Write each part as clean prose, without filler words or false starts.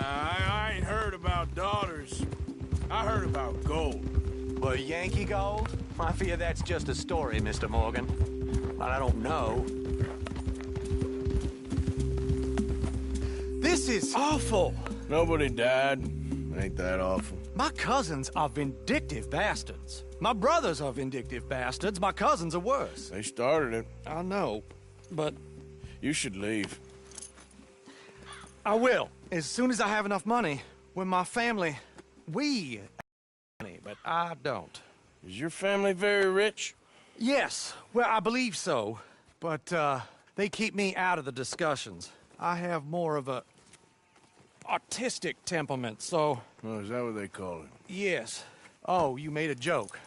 I ain't heard about daughters. I heard about gold. Well, Yankee gold? I fear that's just a story, Mr. Morgan. But I don't know. This is awful. Nobody died. Ain't that awful? My cousins are vindictive bastards. My brothers are vindictive bastards. My cousins are worse. They started it. I know, but You should leave. I will. As soon as I have enough money. When my family... We have money, but I don't. Is your family very rich? Yes, well, I believe so. But, they keep me out of the discussions. I have more of a... artistic temperament, so... Oh, is that what they call it? Yes. Oh, you made a joke.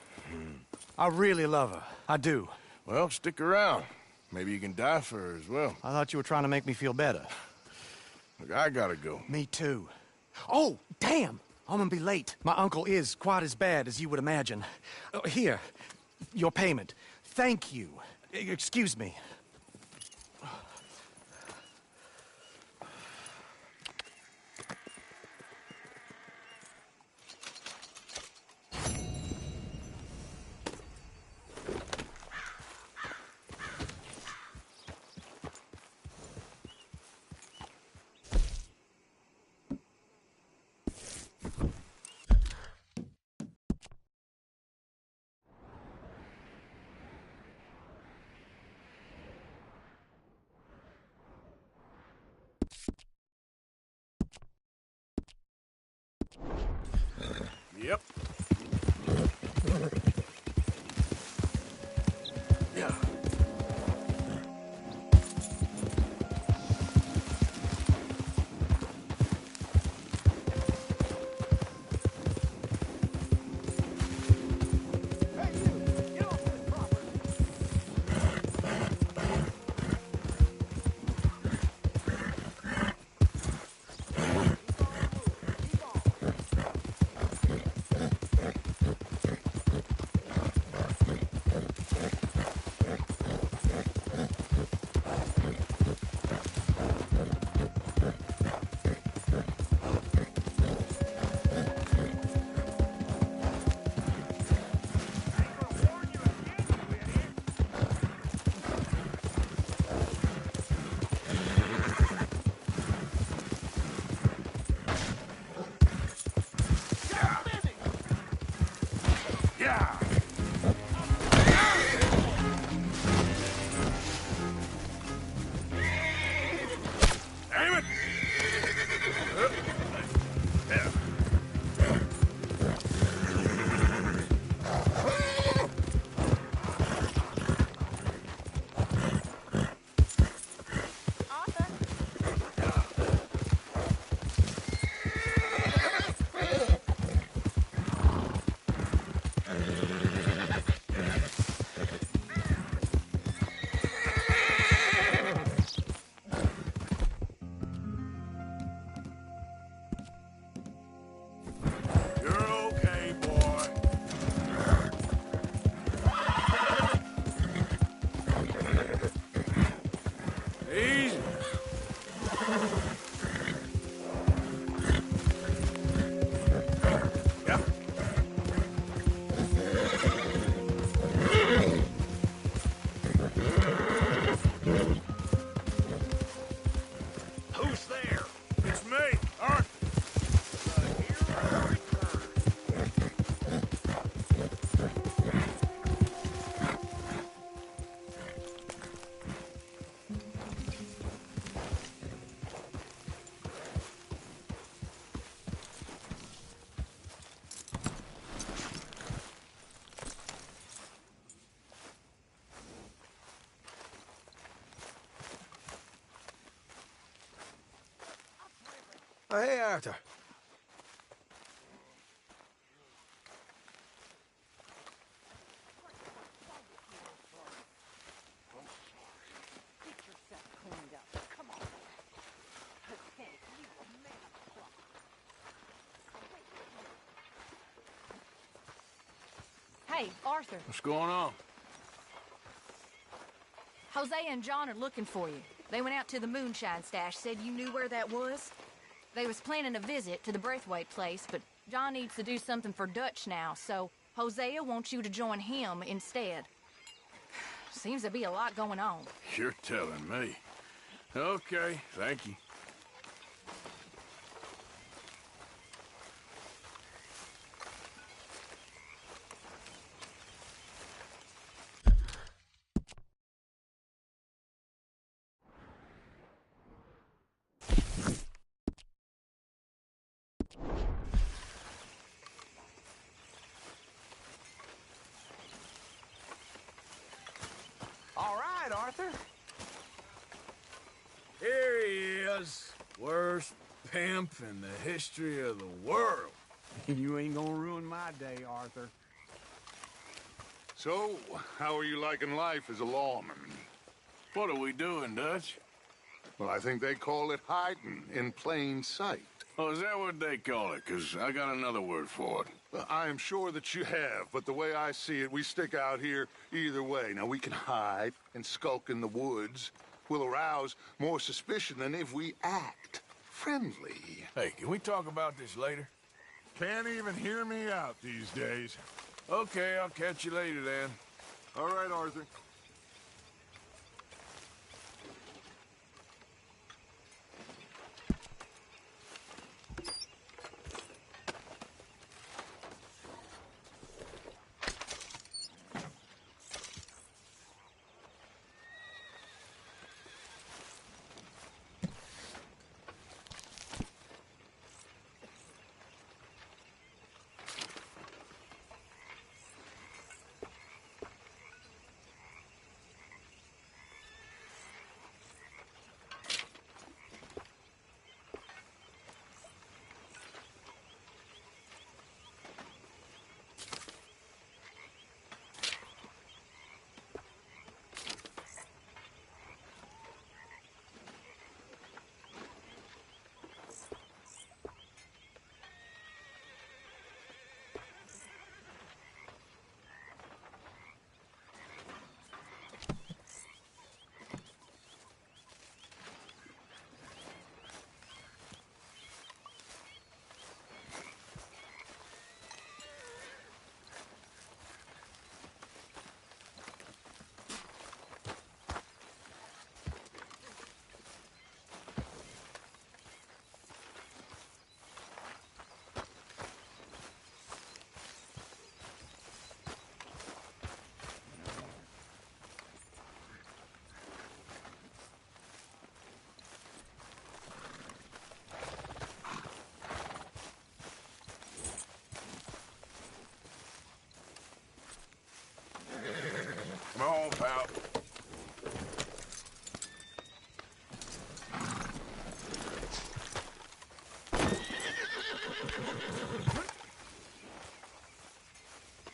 I really love her. I do. Well, stick around. Maybe you can die for her as well. I thought you were trying to make me feel better. Look, I gotta go. Me too. Oh, damn! I'm gonna be late. My uncle is quite as bad as you would imagine. Here, your payment. Thank you. Excuse me. Yep. Yeah. Oh, hey, Arthur. Hey, Arthur. What's going on? Jose and John are looking for you. They went out to the moonshine stash, said you knew where that was. They was planning a visit to the Braithwaite place, but John needs to do something for Dutch now, so Hosea wants you to join him instead. Seems to be a lot going on. You're telling me. Okay, thank you. All right, Arthur. Here he is. Worst pimp in the history of the world. You ain't gonna ruin my day, Arthur. So, how are you liking life as a lawman? What are we doing, Dutch? Well, I think they call it hiding in plain sight. Oh, is that what they call it? 'Cause I got another word for it. I am sure that you have, but the way I see it, we stick out here either way. Now, we can hide and skulk in the woods. We'll arouse more suspicion than if we act friendly. Hey, can we talk about this later? Can't even hear me out these days. Okay, I'll catch you later then. All right, Arthur. Come on, pal.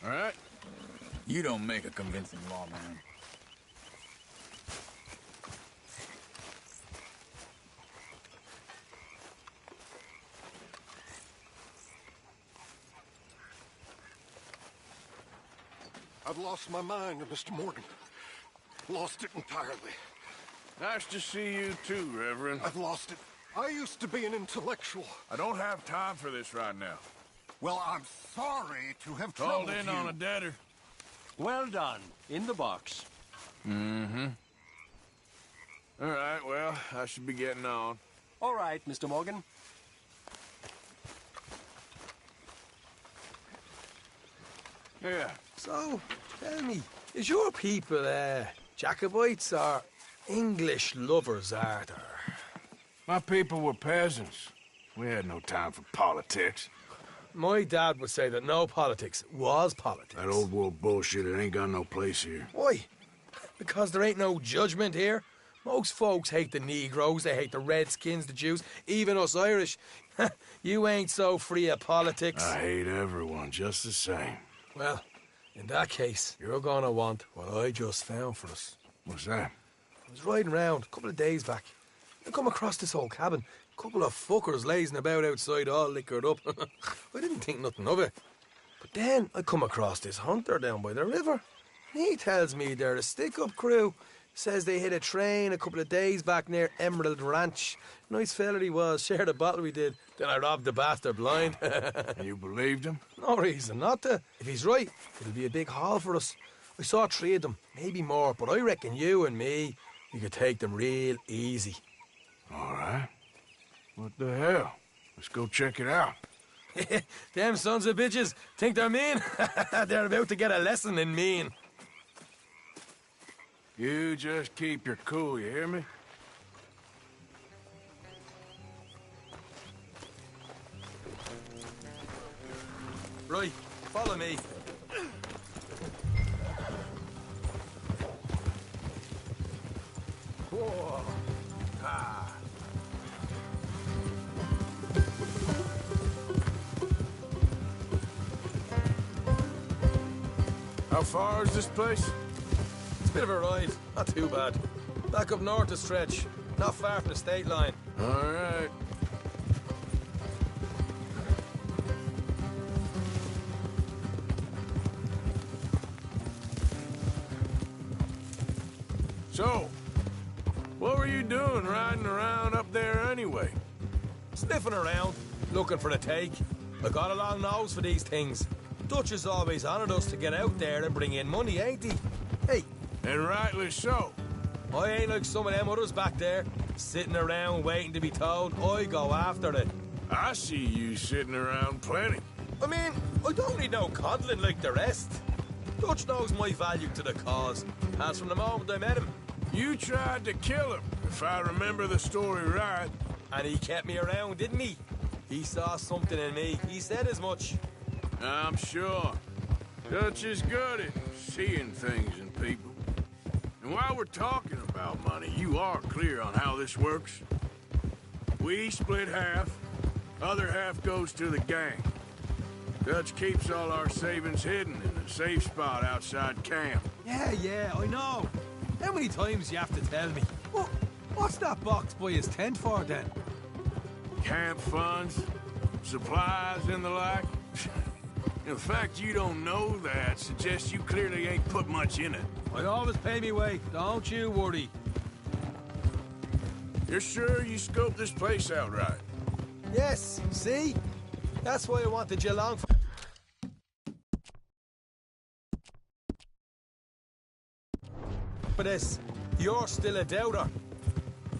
All right. You don't make a convincing lawman. I've lost my mind, Mr. Morgan. Lost it entirely. Nice to see you too, Reverend. I've lost it. I used to be an intellectual. I don't have time for this right now. Well, I'm sorry to have Called troubled in you. on a debtor. Well done. In the box. Mm-hmm. All right, well, I should be getting on. All right, Mr. Morgan. Yeah. So, tell me, is your people, Jacobites or English lovers, Arthur? My people were peasants. We had no time for politics. My dad would say that no politics was politics. That old world bullshit, it ain't got no place here. Why? Because there ain't no judgment here. Most folks hate the Negroes, they hate the Redskins, the Jews, even us Irish. You ain't so free of politics. I hate everyone just the same. Well, in that case, you're gonna want what I just found for us. What's that? I was riding around a couple of days back. I come across this old cabin. A couple of fuckers lazing about outside all liquored up. I didn't think nothing of it. But then I come across this hunter down by the river. And he tells me they're a stick-up crew. Says they hit a train a couple of days back near Emerald Ranch. Nice fella he was. Shared a bottle we did. Then I robbed the bastard blind. And you believed him? No reason not to. If he's right, it'll be a big haul for us. I saw 3 of them, maybe more, but I reckon you and me, we could take them real easy. All right. What the hell? Let's go check it out. Them sons of bitches think they're mean. They're about to get a lesson in mean. You just keep your cool, you hear me? Right, follow me. Whoa. Ah. How far is this place? It's a bit of a ride, not too bad. Back up north a stretch, not far from the state line. All right. So, what were you doing riding around up there anyway? Sniffing around, looking for the take. I got a long nose for these things. Dutch is always honoured us to get out there and bring in money, ain't he? Hey. And rightly so. I ain't like some of them others back there, sitting around waiting to be told. I go after it. I see you sitting around plenty. I mean, I don't need no coddling like the rest. Dutch knows my value to the cause, as from the moment I met him. You tried to kill him, if I remember the story right. And he kept me around, didn't he? He saw something in me. He said as much. I'm sure. Dutch is good at seeing things in people. And while we're talking about money, you are clear on how this works? We split half, other half goes to the gang. Dutch keeps all our savings hidden in a safe spot outside camp. Yeah, I know. How many times you have to tell me? What's that box by his tent for, then? Camp funds, supplies, and the like. The fact you don't know that suggests you clearly ain't put much in it. I always pay me way, don't you worry. You're sure you scoped this place out right? Yes, see? That's why I wanted you along for this. You're still a doubter.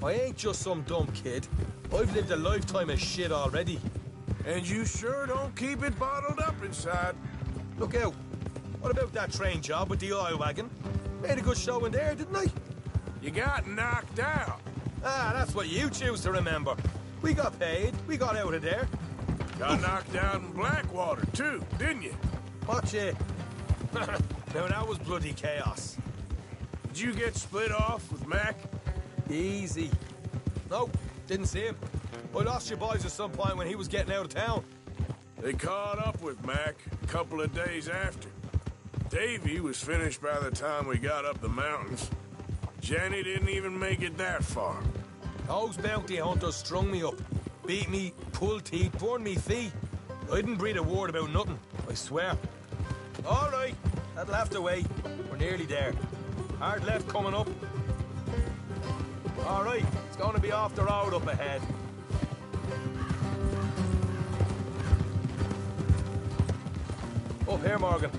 I ain't just some dumb kid. I've lived a lifetime of shit already. And you sure don't keep it bottled up inside. Look out. What about that train job with the oil wagon? Made a good show in there, didn't I? You got knocked out. Ah, that's what you choose to remember. We got paid. We got out of there. Got knocked out in Blackwater, too, didn't you? Watch it. Now, that was bloody chaos. Did you get split off with Mac? Easy. Nope, didn't see him. I lost your boys at some point when he was getting out of town. They caught up with Mac a couple of days after. Davy was finished by the time we got up the mountains. Jenny didn't even make it that far. Those bounty hunters strung me up. Beat me, pulled teeth, burned me feet. I didn't breathe a word about nothing, I swear. All right, that'll have to wait. We're nearly there. Hard left coming up. All right, it's going to be off the road up ahead. Up here, Morgan.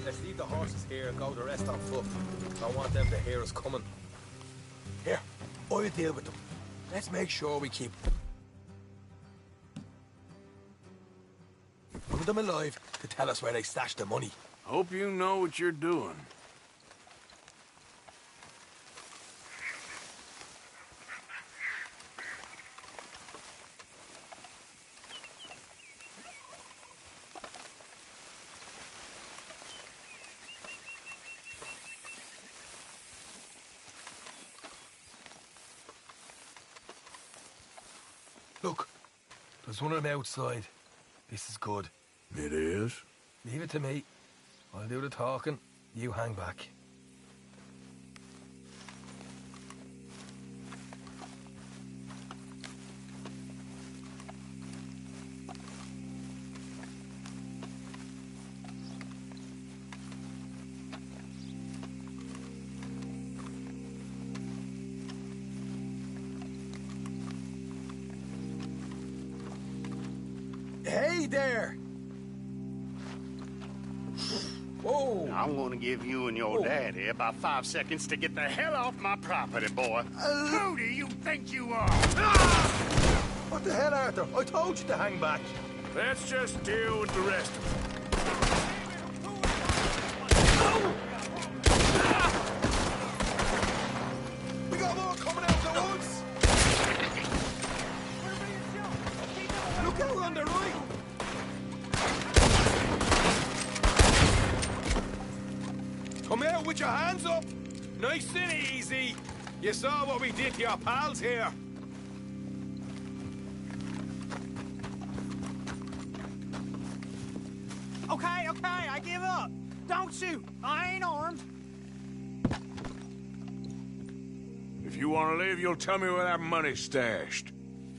Let's leave the horses here and go the rest on foot. I want them to hear us coming. Here, I'll deal with them. Let's make sure we keep one of them alive to tell us where they stashed the money. Hope you know what you're doing. Look, there's one of them outside. This is good. It is? Leave it to me. I'll do the talking. You hang back. Hey there! Whoa! I'm gonna give you and your daddy about 5 seconds to get the hell off my property, boy. Who do you think you are? What the hell, Arthur? I told you to hang back. Let's just deal with the rest of it. We got more coming out of the woods! Look out on the right! Come out with your hands up! Nice and easy! You saw what we did to your pals here! Okay, I give up. Don't shoot. I ain't armed. If you want to leave, you'll tell me where that money's stashed.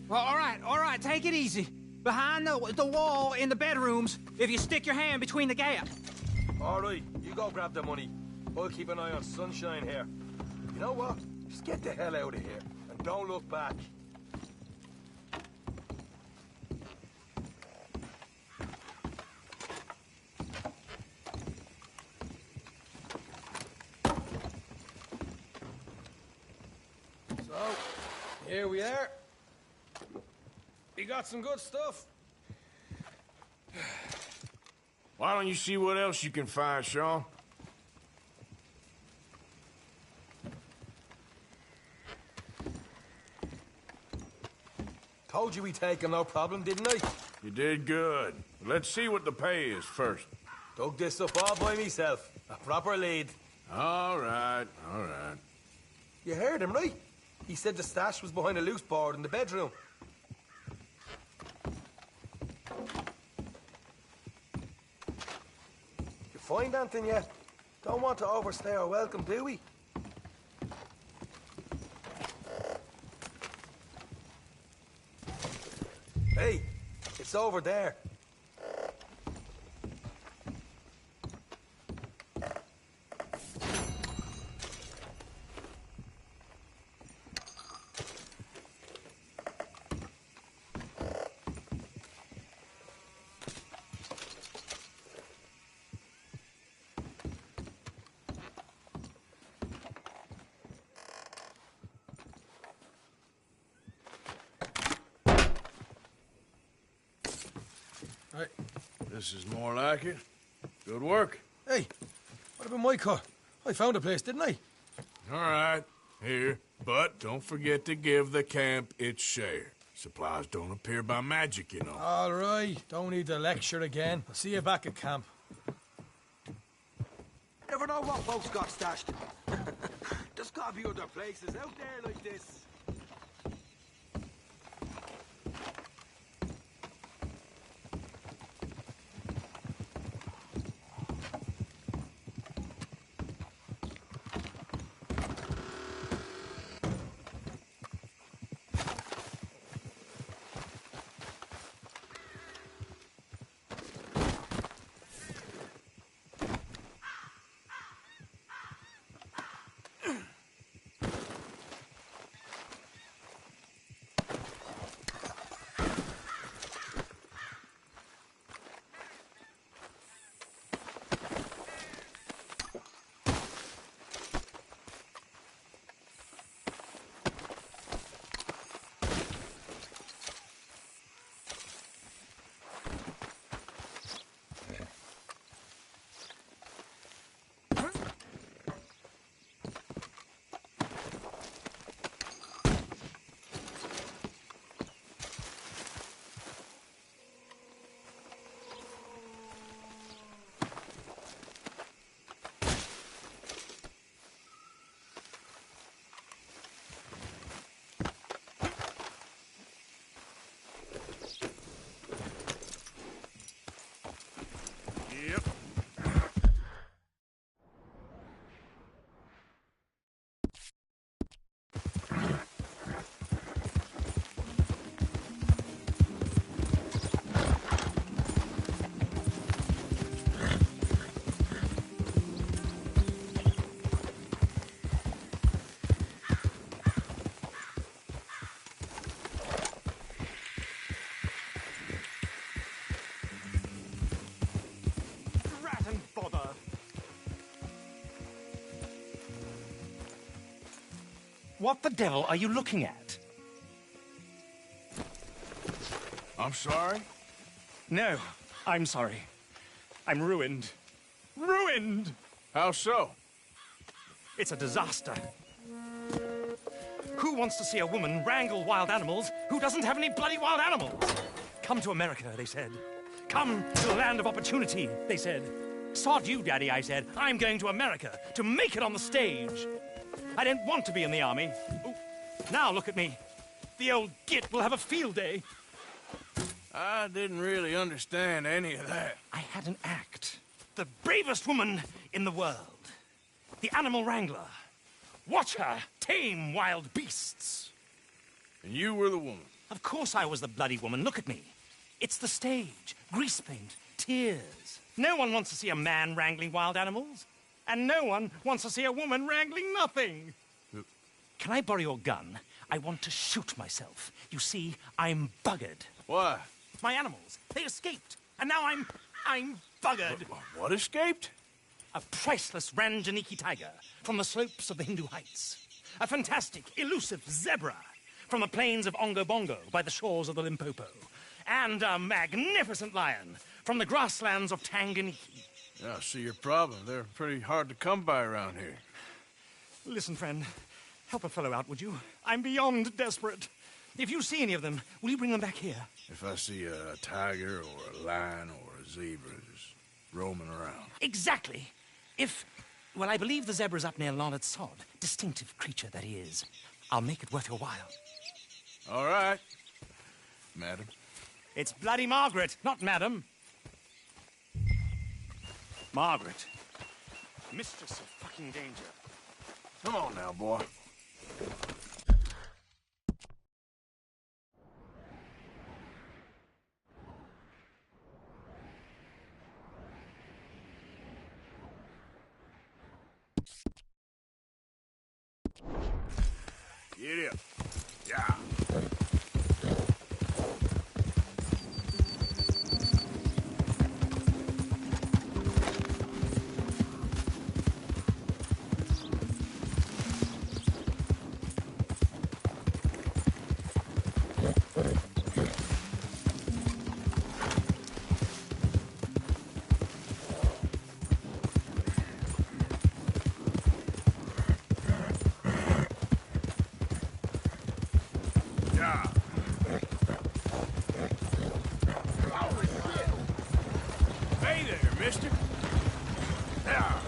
Well, all right, take it easy. Behind the wall in the bedrooms, if you stick your hand between the gap. All right, you go grab the money. I'll keep an eye on Sunshine here. You know what? Just get the hell out of here, and don't look back. So, here we are. We got some good stuff. Why don't you see what else you can find, Sean? Told you we'd take him, no problem, didn't I? You did good. Let's see what the pay is first. Dug this up all by myself. A proper lead. All right, all right. You heard him, right? He said the stash was behind a loose board in the bedroom. You find anything yet? Don't want to overstay our welcome, do we? Hey, it's over there. Right. This is more like it. Good work. Hey, what about my car? I found a place, didn't I? All right. Here. But don't forget to give the camp its share. Supplies don't appear by magic, you know. All right. Don't need to lecture again. I'll see you back at camp. Never know what folks got stashed. There's gotta be other places out there like this. What the devil are you looking at? I'm sorry? No, I'm sorry. I'm ruined. Ruined! How so? It's a disaster. Who wants to see a woman wrangle wild animals who doesn't have any bloody wild animals? Come to America, they said. Come to the land of opportunity, they said. Sod you, Daddy, I said. I'm going to America to make it on the stage. I don't want to be in the army. Ooh, now look at me. The old git will have a field day. I didn't really understand any of that. I had an act. The bravest woman in the world. The animal wrangler. Watch her tame wild beasts. And you were the woman? Of course I was the bloody woman. Look at me. It's the stage. Grease paint. Tears. No one wants to see a man wrangling wild animals. And no one wants to see a woman wrangling nothing. Can I borrow your gun? I want to shoot myself. You see, I'm buggered. Why? My animals, they escaped. And now I'm buggered. What escaped? A priceless Ranjaniki tiger from the slopes of the Hindu Heights. A fantastic, elusive zebra from the plains of Ongo Bongo by the shores of the Limpopo. And a magnificent lion from the grasslands of Tanganyika. Yeah, I see your problem. They're pretty hard to come by around here. Listen, friend, help a fellow out, would you? I'm beyond desperate. If you see any of them, will you bring them back here? If I see a tiger or a lion or a zebra just roaming around. Exactly. Well, I believe the zebra's up near Larned Sod. Distinctive creature that he is. I'll make it worth your while. All right, madam. It's bloody Margaret, not madam. Margaret. Mistress of fucking danger. Come on now, boy. Get up. Yeah. Hey there, mister. Yeah.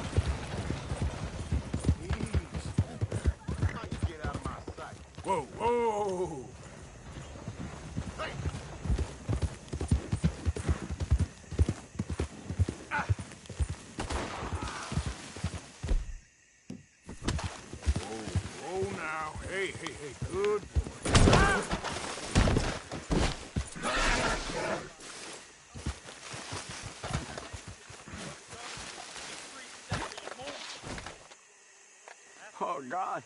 Ease. How you get out of my sight? Whoa, whoa. Hey. Ah. Whoa, whoa now. Hey, good boy. Oh, God.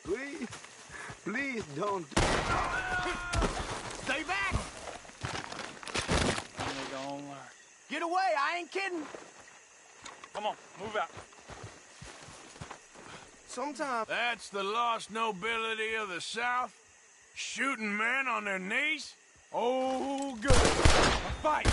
Please don't. Stay back! Get away, I ain't kidding. Come on, move out. Sometimes. That's the lost nobility of the South? Shooting men on their knees? Oh, good. A fight!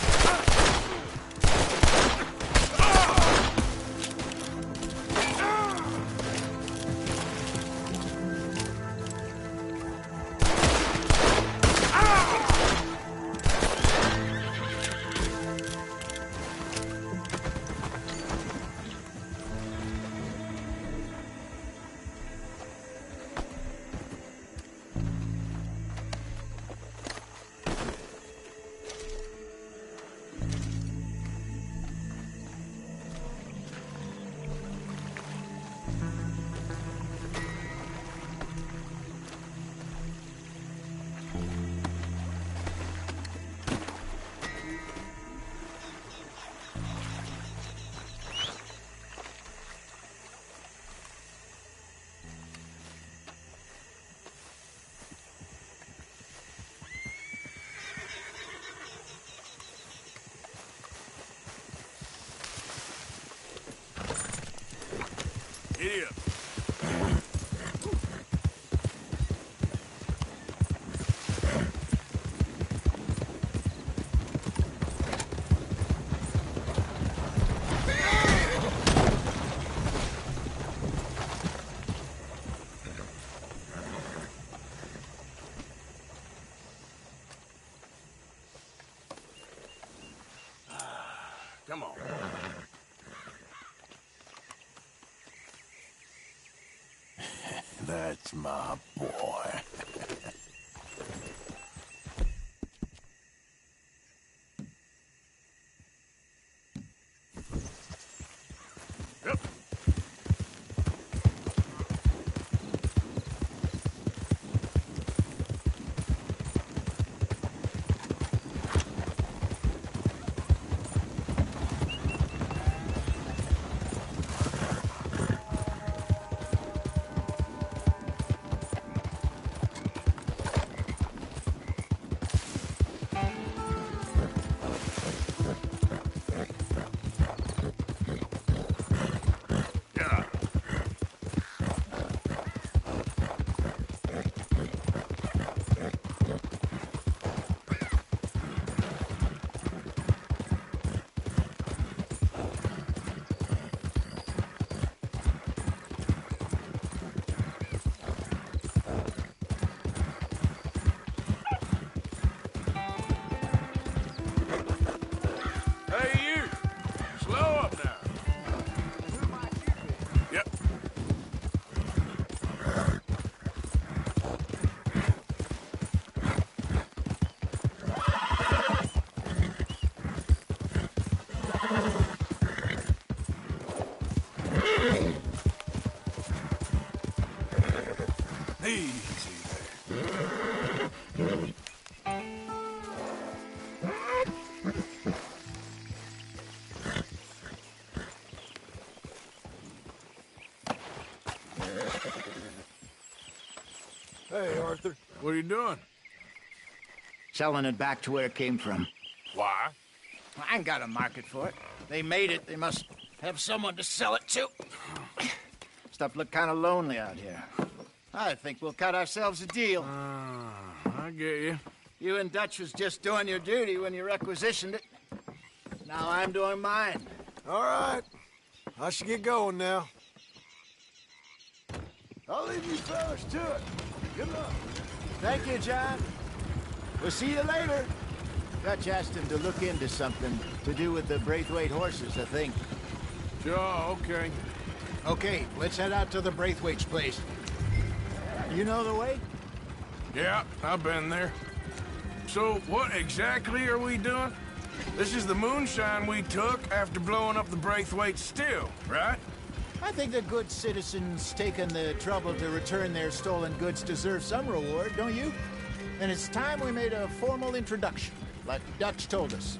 Come on. That's my boy. Yep. Hey, Arthur. What are you doing? Selling it back to where it came from. Why? I ain't got a market for it. They made it. They must have someone to sell it to. Stuff look kind of lonely out here. I think we'll cut ourselves a deal. I get you. You and Dutch was just doing your duty when you requisitioned it. Now I'm doing mine. All right. I should get going now. I'll leave you fellas to it. Good luck. Thank you, John. We'll see you later. Dutch asked him to look into something to do with the Braithwaite horses, I think. Sure, okay. Okay, let's head out to the Braithwaite's place. You know the way? Yeah, I've been there. So, what exactly are we doing? This is the moonshine we took after blowing up the Braithwaite still, right? I think the good citizens taking the trouble to return their stolen goods deserve some reward, don't you? And it's time we made a formal introduction, like Dutch told us.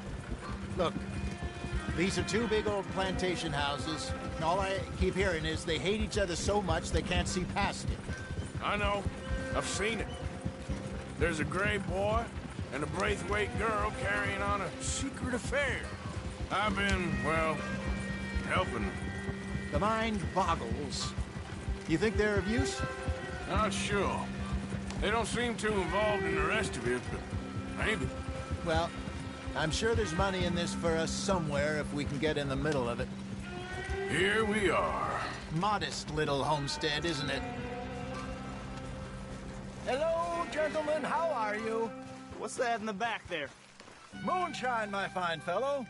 Look, these are two big old plantation houses, and all I keep hearing is they hate each other so much they can't see past it. I know. I've seen it. There's a gray boy and a Braithwaite girl carrying on a secret affair. I've been, well, helping them. The mind boggles. You think they're of use? Not sure. They don't seem too involved in the rest of it, but maybe. Well, I'm sure there's money in this for us somewhere if we can get in the middle of it. Here we are. Modest little homestead, isn't it? Hello, gentlemen. How are you? What's that in the back there? Moonshine, my fine fellow.